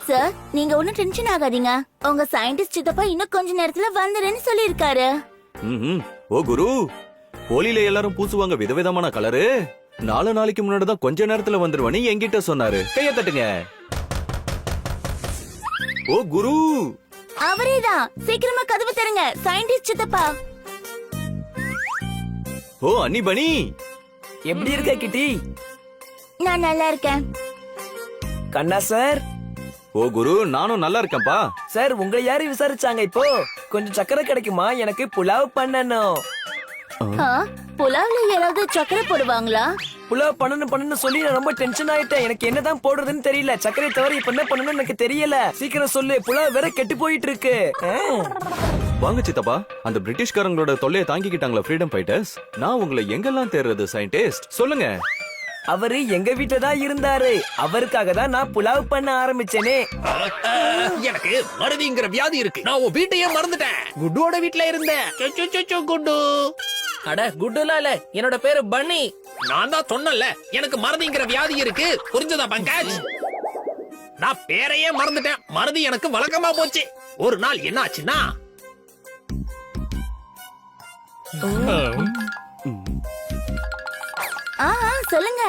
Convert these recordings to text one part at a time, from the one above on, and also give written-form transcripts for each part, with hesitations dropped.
Sir, நீங்க ஒன்னும் tension ஆகாதீங்க. உங்க சயின்டிஸ்ட் சித்தப்பா இன்னும் கொஞ்ச நேரத்துல வந்துருன்னு சொல்லிருக்காரு. ஓ குரு, ஹோலில எல்லாரும் பூசுவாங்க விதவிதமான கலரு. 4 நாளைக்கு முன்னாடி தான் கொஞ்ச நேரத்துல வந்துருவானு என்கிட்ட சொன்னாரு. கைய தட்டுங்க. ஓ குரு, அவரேதான். சீக்கிரமா கதவு தருங்க, சயின்டிஸ்ட் சித்தப்பா. ஓ அன்னி பனி, எப்படி இருக்க கிட்டி? நான் நல்லா இருக்கேன். கண்ணா சார். ஓ குரு, நானும் நல்லா இருக்கேன்பா. சார், உங்களை யாரு விசாரிச்சாங்க இப்போ? கொஞ்சம் சக்கரை கிடைக்குமா? எனக்கு புலாவ் பண்ணணும். புலாவ்ல யாராவது சக்கரை போடுவாங்களா? புலாவ் பண்ணணும் சொல்லி நான் ரொம்ப டென்ஷன் ஆயிட்டேன். எனக்கு என்னதான் போடுறதுன்னு தெரியல. சக்கரை தவிர இப்ப என்ன பண்ணணும்னு எனக்கு தெரியல. சீக்கிரம் சொல்லு, புலாவ் வேற கெட்டு போயிட்டு இருக்கு. வாங்க சித்தப்பா, அந்த பிரிட்டிஷ்காரங்களோட தொல்லையை தாங்கிக்கிட்டாங்களா ஃப்ரீடம் ஃபைட்டர்ஸ்? நான் உங்களை எங்கெல்லாம் தேடுறது சயின்டிஸ்ட்? சொல்லுங்க. அவரு எங்க வீட்டுல தான் இருந்தாரு. அவருக்காக தான் நான் புலாவ் பண்ண ஆரம்பிச்சேனே. எனக்கு மறதிங்கிற வியாதி இருக்கு. நான் உன் வீட்டையே மறந்துட்டேன். குட்டோட வீட்ல இருந்தேன். குட்டு. அட குட்டுலாம் இல்ல, என்னோட பேரு பன்னி. நான் தான் சொன்னல, எனக்கு மறதிங்கிற வியாதி இருக்கு. புரிஞ்சதா பங்கஜ்? நான் பேரையே மறந்துட்டேன். மறதி எனக்கு வழக்கமா போச்சு. ஒரு நாள் என்ன ஆச்சுன்னா, சொல்லுங்க.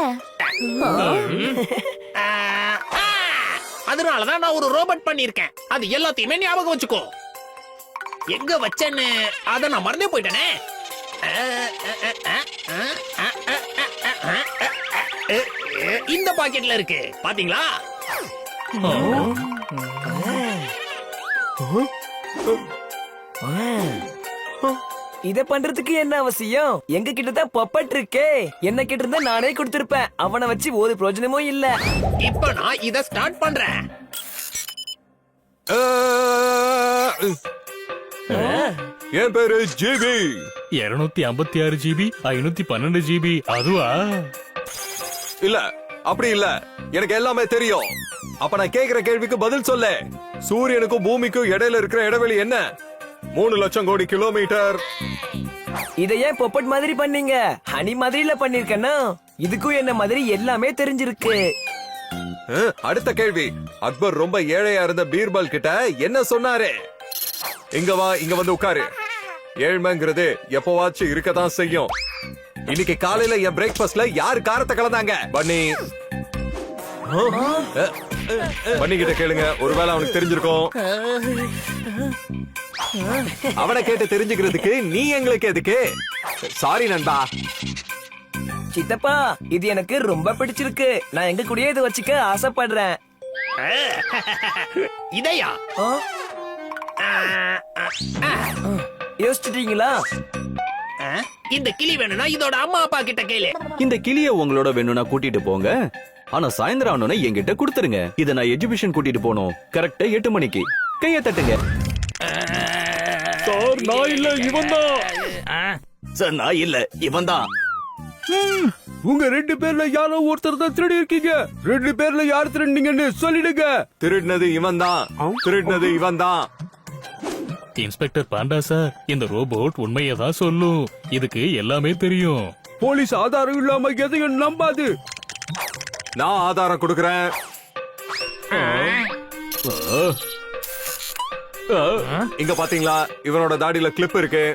அதனாலதான் நான் ஒரு ரோபோட் பண்ணிருக்கேன். அது எல்லாத்தையுமே ஞாபகம் வச்சுக்கோ. எங்க வச்சேன்னு அத நான் மறந்தே போயிட்டேனே. இந்த பாக்கெட்ல இருக்கு, பாத்தீங்களா? இத பண்றதுக்கு என்ன அவசியம்? எங்க கிட்ட தான் பப்பட் இருக்கே. என்ன கிட்ட இருந்தா நானே கொடுத்திருப்பேன். அவனை வச்சு ஒரு பிரயோஜனமும் இல்ல. இப்ப நான் இத ஸ்டார்ட் பண்றேன். என் பேரு ஜிபி. 256 GB, 512 GB. அதுவா? இல்ல, அப்படி இல்ல. எனக்கு எல்லாமே தெரியும். அப்ப நான் கேக்குற கேள்விக்கு பதில் சொல்லு. சூரியனுக்கும் பூமிக்கும் இடையில இருக்கிற இடைவெளி என்ன? 3 லட்சம் கோடி கிலோமீட்டர். இத ஏன் பொப்பட் மாதிரி பண்ணீங்க? ஹனி மாதிரில பண்ணிருக்கேன்னா இதுக்கும் என்ன மாதிரி எல்லாமே தெரிஞ்சிருக்கு. அடுத்த கேள்வி, அக்பர் ரொம்ப ஏழையா இருந்த பீர்பால் கிட்ட என்ன சொன்னாரு? இங்க வா, இங்க வந்து உட்காரு. ஏழ்மைங்கிறது எப்பவாச்சும் இருக்கதான் செய்யும். இன்னைக்கு காலையில என் பிரேக்ஃபாஸ்ட்ல யார் காரத்தை கலந்தாங்க? பன்னி. பன்னி கிட்ட கேளுங்க, ஒருவேளை அவனுக்கு தெரிஞ்சிருக்கும். அவனை கேட்டு தெரிஞ்சுக்கிறதுக்கு நீ எங்களுக்கு எதுக்கு? சாரி நண்பா. சித்தப்பா, இது எனக்கு ரொம்ப பிடிச்சிருக்கு. நான் எங்க கூடயே இதை வச்சுக்க ஆசைப்படுறேன். இதையா? யோசிச்சிட்டீங்களா? இந்த கிளி வேணும்னா இதோட அம்மா அப்பா கிட்ட கேளு. இந்த கிளிய உங்களோட வேணும்னா கூட்டிட்டு போங்க. ஆனா சாயந்தரம் ஆனோன்னு என்கிட்ட கொடுத்துருங்க. இத நான் எஜிபிஷன் கூட்டிட்டு போனோம். கரெக்டா 8 மணிக்கு. கைய தட்டுங்க. சார், நான் இல்ல, இவன் தான். சார், நான் இல்ல, இவன் தான். உங்க 2 பேர்ல யாரோ ஒருத்தர் தான் திருடி இருக்கீங்க. 2 பேர்ல யார் திருடுனீங்கன்னு சொல்லிடுங்க. திருடினது இவன் தான். திருடினது இவன் தான். இன்ஸ்பெக்டர் பாண்டா சார், இந்த ரோபோட் உண்மையை தான் சொல்லும். இதுக்கு எல்லாமே தெரியும். போலீஸ் ஆதாரம் இல்லாம எதையும் நம்பாது. நான் ஆதாரம் கொடுக்கறேன். இங்க பாத்தீங்களா, இவனோட தாடியில கிளிப் இருக்கு.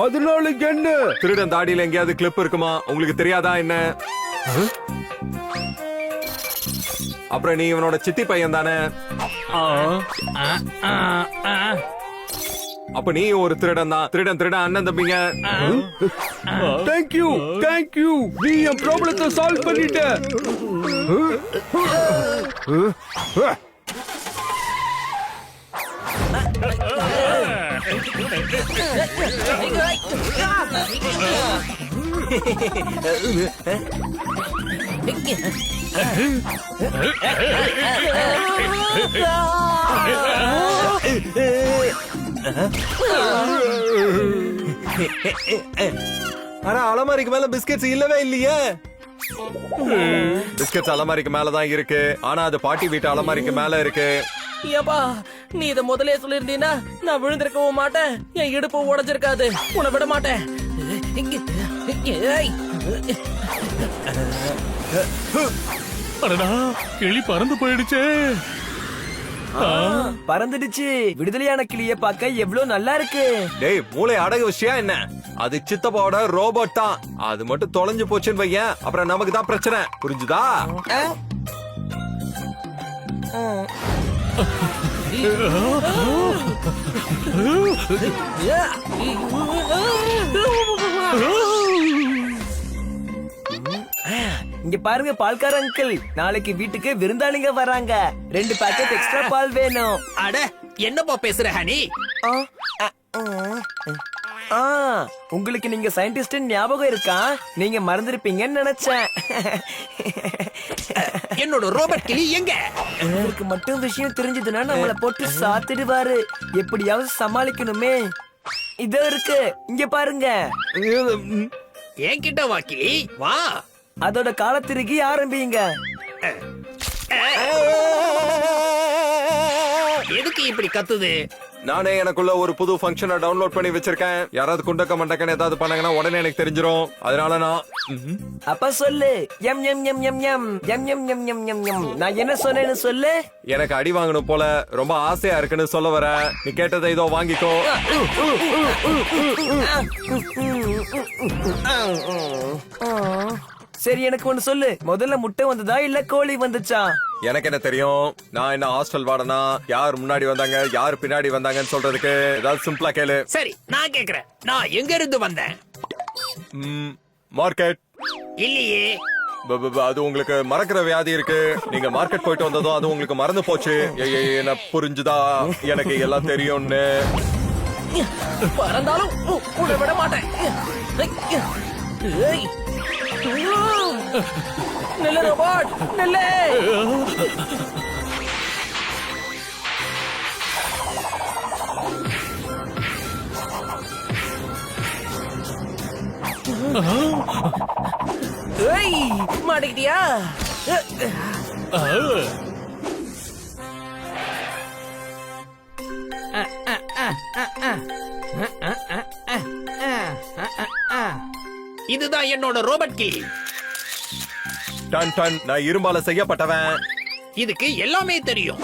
அதனால என்ன? திருடன் தாடியில எங்கேயாவது கிளிப் இருக்குமா? உங்களுக்கு தெரியாதா என்ன? அப்புறம் நீ இவனோட சித்தி பையன் தானே? அப்ப நீ ஒரு திருடன் தான். திருடன் அண்ணன் தம்பிங்க. Thank you, thank you. நீ என் ப்ராப்ளத்தை சால்வ் பண்ணிட்ட. ஆனா அலமாரிக்கு மேல பிஸ்கெட்ஸ் இல்லவே இல்லையே. பிஸ்கெட்ஸ் அலமாரிக்கு மேலதான் இருக்கு. ஆனா அது பாட்டி வீட்டு அலமாரிக்கு மேல இருக்கு. ஏப்பா, நீ இத முதலே சொல்லிருந்தீனா நான் விழுந்திருக்கவும் மாட்டேன், என் இடுப்பு உடைஞ்சிருக்காது. உன்னை விட மாட்டேன். ஏய். அடடா கிளி பறந்து போயிடுச்சே. பறந்துடுச்சு. விடுதலையான கிளிய பார்க்க எவ்வளவு நல்லா இருக்கு. டேய் மூளை அடகு விஷயம் என்ன? அது சித்தப்பாவோட ரோபோட் தான். அது மட்டும் தொலைஞ்சு போச்சுன்னு வையேன், அப்புறம் நமக்கு தான் பிரச்சனை. புரிஞ்சுதா? இங்க பாருங்க பால்கார அங்கிள், நாளைக்கு வீட்டுக்கு விருந்தாளிங்க வராங்க. 2 பாக்கெட் எக்ஸ்ட்ரா பால் வேணும். அட என்னப்பா பேசுற ஹனி? உங்களுக்கு நீங்க சயின்டிஸ்ட் ஞாபகம் இருக்கா? நீங்க மறந்துருப்பீங்கன்னு நினைச்சேன். என்னோட ரோபோட் கிளி எங்க? உங்களுக்கு மட்டும் விஷயம் தெரிஞ்சதுன்னா நம்மள போட்டு சாத்திடுவாரு. எப்படியாவது சமாளிக்கணுமே. இதோ இருக்கு, இங்க பாருங்க. என்கிட்ட வா கிளி, வா. அதோட கால திருகி ஆரம்பிங்க. எதுக்கு இப்படி கத்துது? நானே எனக்குள்ள ஒரு புது ஃபங்க்ஷனை டவுன்லோட் பண்ணி வச்சிருக்கேன். யாராவது குண்டக்க மண்டக்கன்னு ஏதாவது பண்ணாங்கன்னா உடனே எனக்கு தெரிஞ்சிரும். அதனால நான் அப்ப சொல்லு, M M M M M M M M M M M. நான் என்ன சொன்னேன்னு சொல்லு. எனக்கு அடி வாங்கணும் போல ரொம்ப ஆசையா இருக்குன்னு சொல்ல வர. நீ கேட்டதை இதோ வாங்கிக்கோ. சரி எனக்கு ஒண்ணு சொல்லு, முதல்ல முட்டை வந்ததா இல்ல கோழி வந்துச்சா? எனக்கு என்ன தெரியும்? நான் என்ன ஹாஸ்டல் வாடனா? யார் முன்னாடி வந்தாங்க யார் பின்னாடி வந்தாங்கன்னு சொல்றதுக்கு ஏதாவது சிம்பிளா கேளு. சரி நான் கேக்குறேன், நான் எங்க இருந்து வந்தேன்? மார்க்கெட். இல்லையே. அது உங்களுக்கு மறக்கிற வியாதி இருக்கு. நீங்க மார்க்கெட் போயிட்டு வந்ததும் அது உங்களுக்கு மறந்து போச்சு. என்ன புரிஞ்சுதா? எனக்கு எல்லாம் தெரியும்னு. பறந்தாலும் உன்னை விட மாட்டேன். ஏய். நில்லு ரோபோட், நில்லு. ஏய், மாட்டிக்கிட்டியா? இதுதான் என்னோட ரோபோட் கிளி. டன் டன், நான் இரும்பால செய்யப்பட்டவன். இதுக்கு எல்லாமே தெரியும்.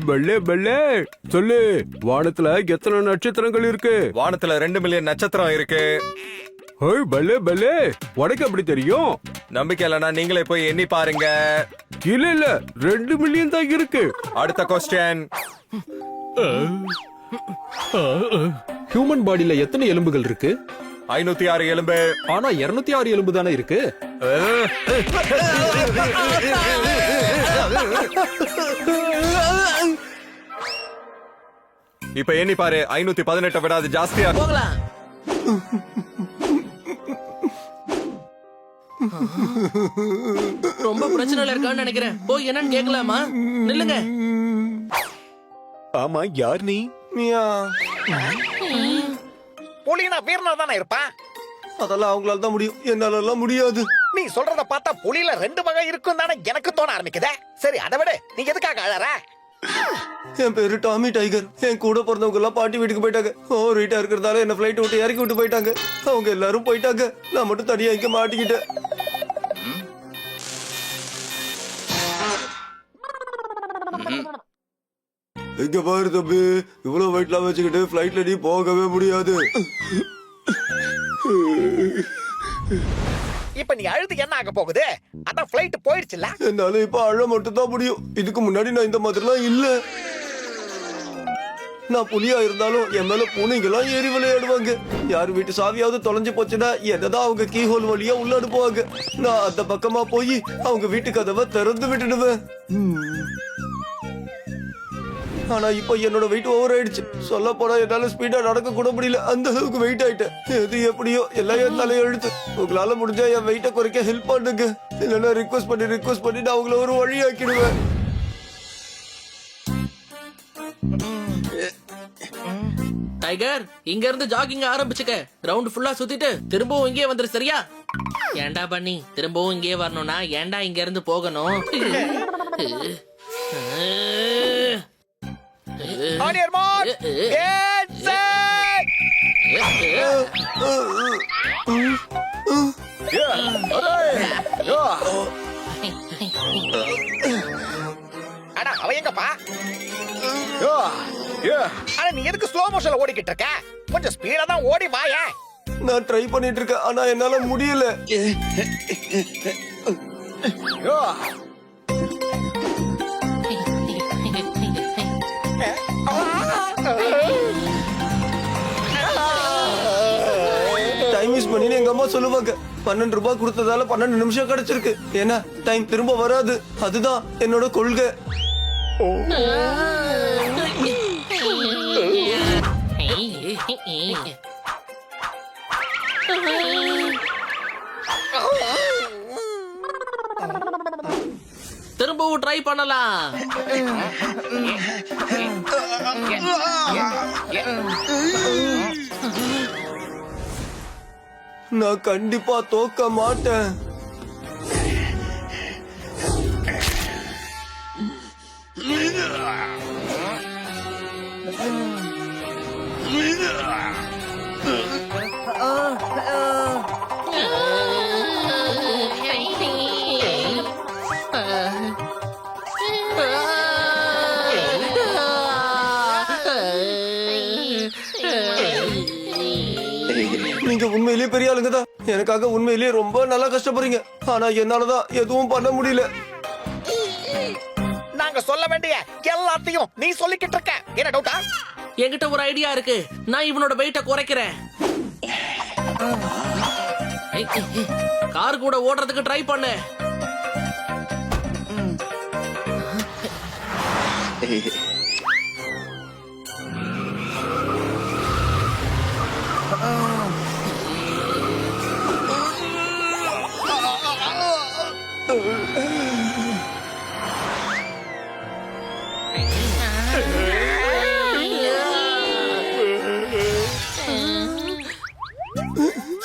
பல்லே பல்லே சொல்லு, வானத்துல எத்தனை நட்சத்திரங்கள் இருக்கு? வானத்துல 2 மில்லியன் நட்சத்திரம் இருக்கு. பல்லே பல்லே, உனக்கு அப்படி தெரியும்? நம்பிக்கை இல்லைன்னா நீங்களே போய் எண்ணி பாருங்க. இல்ல இல்ல, 2 மில்லியன் தான் இருக்கு. அடுத்த கொஸ்டின். ஹியூமன் பாடியில எத்தனை எலும்புகள் இருக்கு? 506 எலும்பு. ஆனா 206 எலும்பு தானே இருக்கு. இப்ப எண்ணி பாரு, 518 விட அது ஜாஸ்தியா. போகலாம். ரொம்ப பிரச்சனைல இருக்கான்னு நினைக்கிறேன். போய் என்னன்னு கேட்கலாமா? நில்லுங்க. ஆமா, யார் நீ? புலினா வீரனா தானே இருப்பான். அதெல்லாம் அவங்களால தான் முடியும், என்னால எல்லாம் முடியாது. நீ சொல்றத பார்த்தா புலியில 2 வகை இருக்கும் தானே எனக்கு தோண ஆரம்பிக்குதே. சரி அதை விட நீ எதுக்காக அழற? என் பேரு டாமி டைகர். என் கூட பிறந்தவங்க எல்லாம் பாட்டி வீட்டுக்கு போயிட்டாங்க. ஓவர் வெயிட்டா இருக்கிறதால என்ன பிளைட் விட்டு இறக்கி விட்டு போயிட்டாங்க. அவங்க எல்லாரும் போயிட்டாங்க, நான் மட்டும் தனியா இங்க மாட்டிக்கிட்டேன். இங்க பாரு தம்பி, இவ்வளவு வெயிட்லாம் வச்சுக்கிட்டு பிளைட்ல நீ போகவே முடியாது. இப்ப நீ அழுது என்ன ஆக போகுது? அதான் பிளைட் போயிடுச்சுல. என்னால இப்ப அழ மட்டும் தான் முடியும். இதுக்கு முன்னாடி நான் இந்த மாதிரிலாம் இல்ல. நான் புலியா இருந்தாலும் என் மேல பூனைங்கெல்லாம் ஏறி விளையாடுவாங்க. யார் வீட்டு சாவியாவது தொலைஞ்சு போச்சுன்னா என்னதான் அவங்க கீஹோல் வழியா உள்ள அனுப்புவாங்க. நான் அந்த பக்கமா போய் அவங்க வீட்டு கதவை திறந்து விட்டுடுவேன். ஆனா இப்ப என்னோட வெயிட் ஓவர் ஆயிடுச்சு. சொல்ல போனா என்னால ஸ்பீடா நடக்க கூட முடியல, அந்த அளவுக்கு வெயிட் ஆயிட்டேன். எது எப்படியோ எல்லாம் என் தலையை எழுத்து. உங்களால முடிஞ்சா என் வெயிட்ட குறைக்க ஹெல்ப் பண்ணுங்க. இல்லைன்னா ரிக்வெஸ்ட் பண்ணி நான் அவங்கள ஒரு வழி ஆக்கிடுவேன். டைகர், இங்க இருந்து ஜாகிங் ஆரம்பிச்சுக்க. ரவுண்ட் ஃபுல்லா சுத்திட்டு திரும்பவும் இங்கே வந்துரு, சரியா? ஏண்டா பண்ணி திரும்பவும் இங்கே வரணும்னா ஏண்டா இங்க இருந்து போகணும்? On your mark, get set. அடா அவ எங்கப்பா? அட நீ எதுக்கு ஸ்லோ மோஷன்ல ஓடிக்கிட்டு இருக்க? கொஞ்சம் ஸ்பீடா தான் ஓடி வாயே. நான் ட்ரை பண்ணிட்டு இருக்கேன் ஆனா என்னால முடியல. டைம் யூஸ் பண்ணி எங்க அம்மா சொல்லுவாங்க 12 ரூபாய் கொடுத்ததால 12 நிமிஷம் கிடைச்சிருக்கு. ஏன்னா டைம் திரும்ப வராது. அதுதான் என்னோட கொள்கை. திரும்பவும் ட்ரை பண்ணலாம். நான் கண்டிப்பா தோக்க மாட்டேன். நீங்க உண்மையிலேயே பெரிய ஆளுங்க தான். எனக்காக உண்மையிலேயே ரொம்ப நல்லா கஷ்டப்படுறீங்க. ஆனா என்னாலதான் எதுவும் பண்ண முடியல. நாங்க சொல்ல வேண்டிய எல்லாத்தையும் நீ சொல்லிக்கிட்டு இருக்க. என்ன டவுட்டா? என்கிட்ட ஒரு ஐடியா இருக்கு. நான் இவனோட வெயிட்ட குறைக்கிறேன். கார் கூட ஓடுறதுக்கு ட்ரை பண்ணு.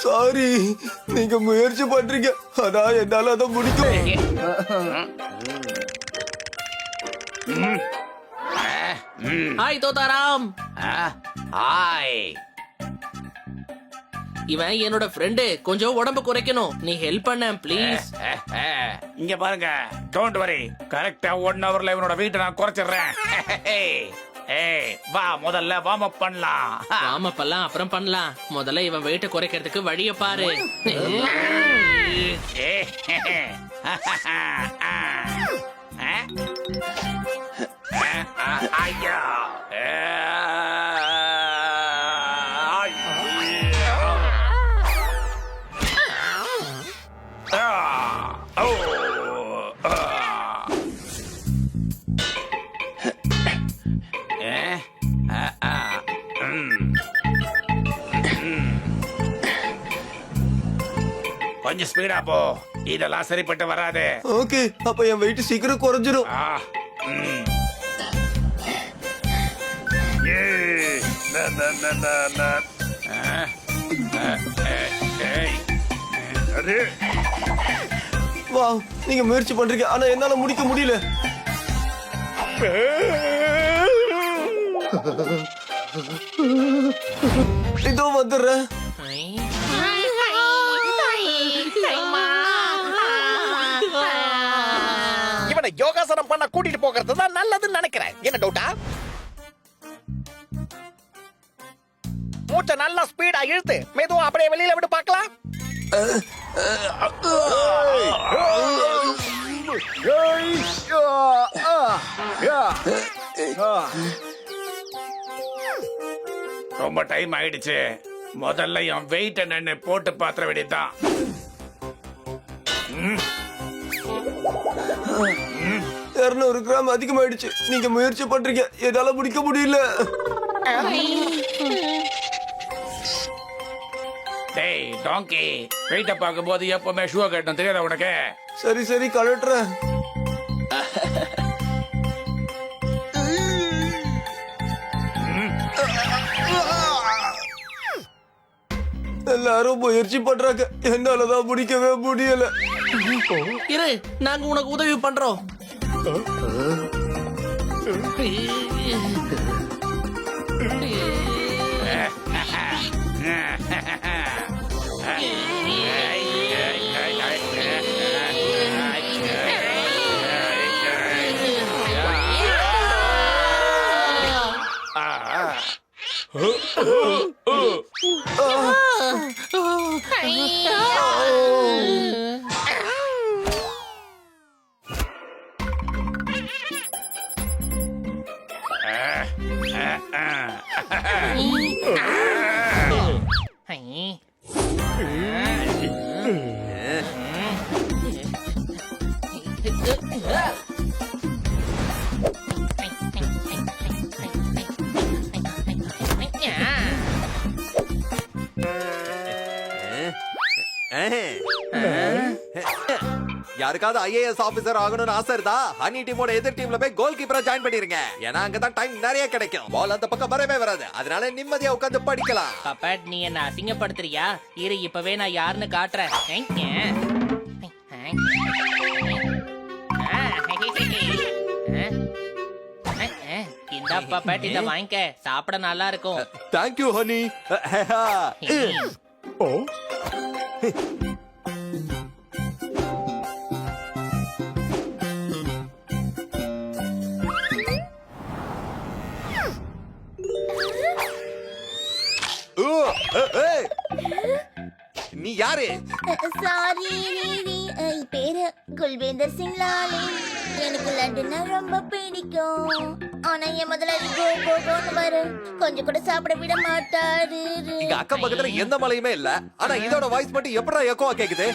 சாரி, நீங்க முயற்சி பண்றீங்க. அதான் என்னால அதை முடிக்கும். ஹாய் தோதாராம். ஹாய். இவன் என்னோட ஃப்ரெண்டு. கொஞ்சம் உடம்பு குறைக்கணும். நீ ஹெல்ப் பண்ண ப்ளீஸ். இங்க பாருங்க, டோன்ட் வரி. கரெக்டா 1 ஹவர்ல இவனோட வீட்டை நான் குறைச்சிடுறேன். ஏய் வா, முதல்ல வார்ம் அப் பண்ணலாம். வார்ம் அப் எல்லாம் அப்புறம் பண்ணலாம். முதல்ல இவன் வெயிட்ட குறைக்கிறதுக்கு வழிய பாரு. ஐயா. கொஞ்சம் ஸ்பீடா போ. இதெல்லாம் சரிப்பட்டு வராது. ஓகே, அப்ப என் வெயிட் சீக்கிரம் குறைஞ்சிரும். வாவ், நீங்க முயற்சி பண்றீங்க. ஆனா என்னால முடிக்க முடியல. இதோ வந்துடுறேன். இவனை யோகாசனம் பண்ண கூட்டிட்டு போகிறது தான் நல்லதுன்னு நினைக்கிறேன். என்ன டவுட்டா? மூச்சை நல்லா ஸ்பீடா இழுத்து மெதுவா அப்படியே வெளியில விட்டு பார்க்கலாம். ரொம்ப டைம் ஆயிடுச்சு. முதல்ல என் வெயிட் என்னன்னு போட்டு பாத்திர வேண்டியதான். 200 கிராம் அதிகமாயிடுச்சு. நீங்க முயற்சி பண்றீங்க. என்னால முடிக்க முடியல. டேய் டாங்கி, வெயிட்ட பார்க்கும்போது எப்பவுமே ஷூ கட்டணும், தெரியாத உனக்கு? சரி சரி, கழட்டுறேன். எல்லாரும் முயற்சி பண்றாங்க. என்னாலதான் முடிக்கவே முடியல. இரு, நாங்க உனக்கு உதவி பண்றோம். யாருக்காவது ஐஏஎஸ் ஆபீசர் ஆகணும்னு ஆசை இருந்தா ஹனி டீமோட எதிர் டீம்ல போய் கோல் கீப்பரா ஜாயின் பண்ணிருங்க. ஏன்னா அங்கதான் டைம் நிறைய கிடைக்கும். பால் அந்த பக்கம் வரவே வராது. அதனால நிம்மதியா உட்கார்ந்து படிக்கலாம். பப்பட் நீ என்ன அசிங்கப்படுத்துறியா? இரு இப்பவே நான் யாருன்னு காட்டுறேன். இந்த பப்பட் இத வாங்கிக்க, சாப்பிட நல்லா இருக்கும். Thank you honey. ஓ நீ யாரு? சாரி பேரு குல்வேந்தர் சிங் லாலே. எனக்கு லண்டன்னா ரொம்ப பிடிக்கும். ஆனா என் முதலாளி கோன்னு வர கொஞ்சம் கூட சாப்பிட விட மாட்டாரு. இங்க அக்கம் பக்கத்துல எந்த மலையுமே இல்ல. ஆனா இதோட வாய்ஸ் மட்டும் எப்படா எக்கோவா கேக்குது?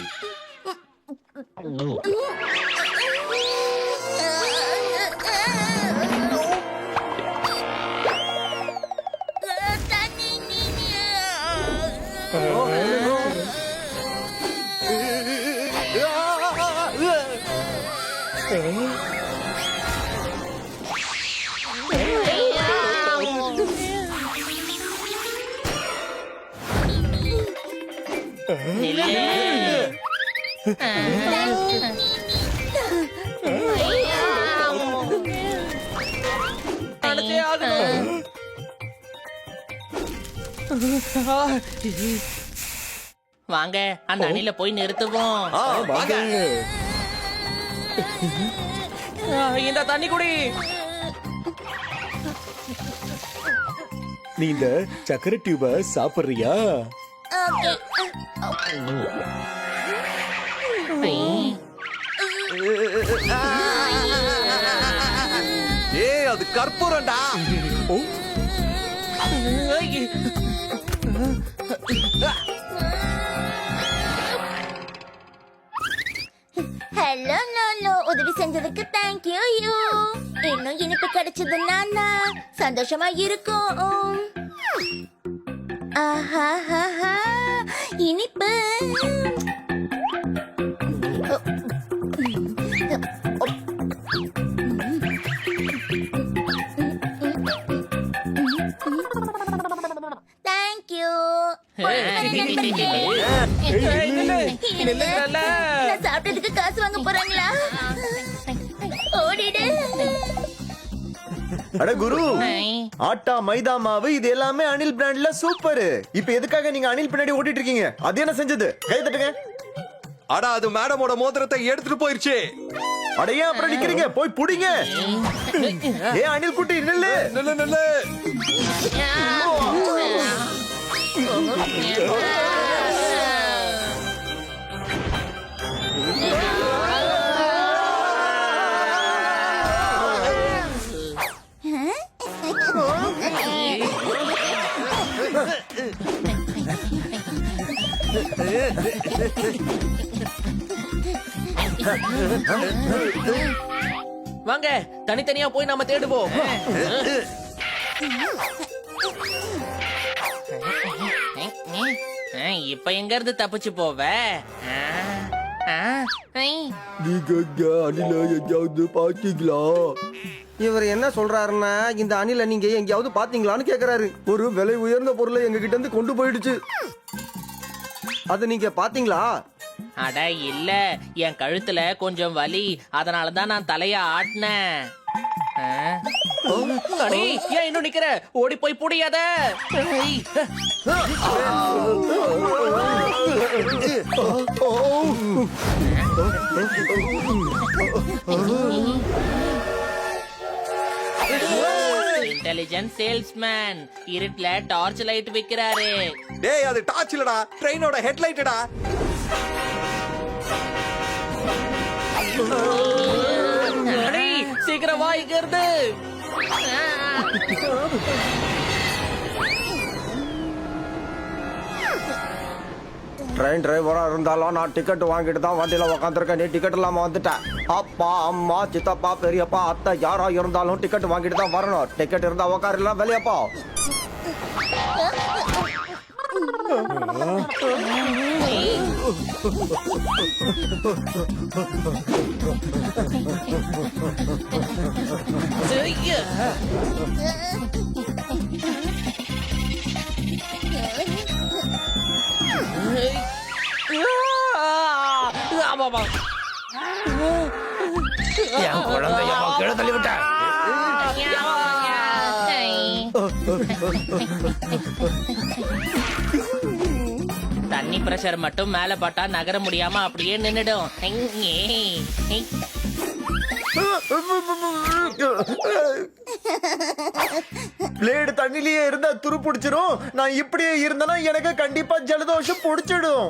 வாங்க அந்த அணில போய் நிறுத்துவோம். இந்த தண்ணி குடி. நீ இந்த சக்கரை டியூப சாப்பிடுறியா? ஏய் அது கற்பூரம்டா. ஹலோ லோலோ, உதவி செஞ்சதுக்கு தேங்க்யூ யூ. இன்னும் இனிப்பு கிடைச்சதுன்னா சந்தோஷமா இருக்கும். ஆஹா இனிப்பு. தேங்க்யூ. நான் சாப்பிட்டதுக்கு காசு வாங்க போறாங்களா? ஓடிடு. அட குரு, ஆட்டா மைதா மாவு இது எல்லாமே அனில் பிராண்ட்ல சூப்பர். இப்போ எதுக்காக நீங்க அனில் பின்னாடி ஓட்டிட்டு இருக்கீங்க? அது என்ன செஞ்சது? கை தட்டுங்க. அடா அது மேடமோட மோதிரத்தை எடுத்துட்டு போயிருச்சு. அட ஏன் அப்புறம் நிக்கிறீங்க? போய் புடிங்க. ஏன் அனில் குட்டி நில்லு. நில்லு நில்லு. வாங்க தனித்தனியா போய் நாம தேடுவோம். இப்ப எங்க இருந்து தப்பிச்சு போவ? நீங்க அணில எங்கேயாவது பாத்தீங்களா? இவர் என்ன சொல்றாருன்னா இந்த அணில நீங்க எங்கேயாவது பாத்தீங்களான்னு கேக்குறாரு. ஒரு விலை உயர்ந்த பொருளை எங்க கிட்ட இருந்து கொண்டு போயிடுச்சு. அத நீங்க பாத்தீங்களா? அட இல்ல, என் கழுத்துல கொஞ்சம் வலி, அதனாலதான் நான் தலைய ஆட்டினேன். அடி, ஏன் இன்னும் நிக்கிற? ஓடி போய் புடியாத. இந்த இன்டெலிஜென்ட் சேல்ஸ்மேன் இருட்டுல டார்ச் லைட் விக்கிறாரு. டேய் அது டார்ச் இல்லடா, ட்ரெயினோட ஹெட்லைட்டடா. அடே, சீக்கிரம் வா இங்க இருந்து. ட்ரெயின் டிரைவரா இருந்தாலும் நான் டிக்கெட் வாங்கிட்டு தான் வண்டியில உக்காந்துருக்கேன். நீ டிக்கெட் இல்லாம வந்துட்டேன். அப்பா அம்மா சித்தப்பா பெரியப்பா அத்தை யாரா இருந்தாலும் டிக்கெட் வாங்கிட்டு தான் வரணும். டிக்கெட் இருந்தா உக்காரலாம், வெளியப்பா. ஐயா. ஆமாமா. என் குழந்தைய கீழே தள்ளி விட்ட. தண்ணி பிரஷர் மட்டும் மேல பட்டா நகர முடியாம அப்படியே நின்னுடும். பிளேடு தண்ணிலேயே இருந்தா துரு பிடிச்சிரும். நான் இப்படியே இருந்தேன்னா எனக்கு கண்டிப்பா ஜலதோஷம் பிடிச்சிடும்.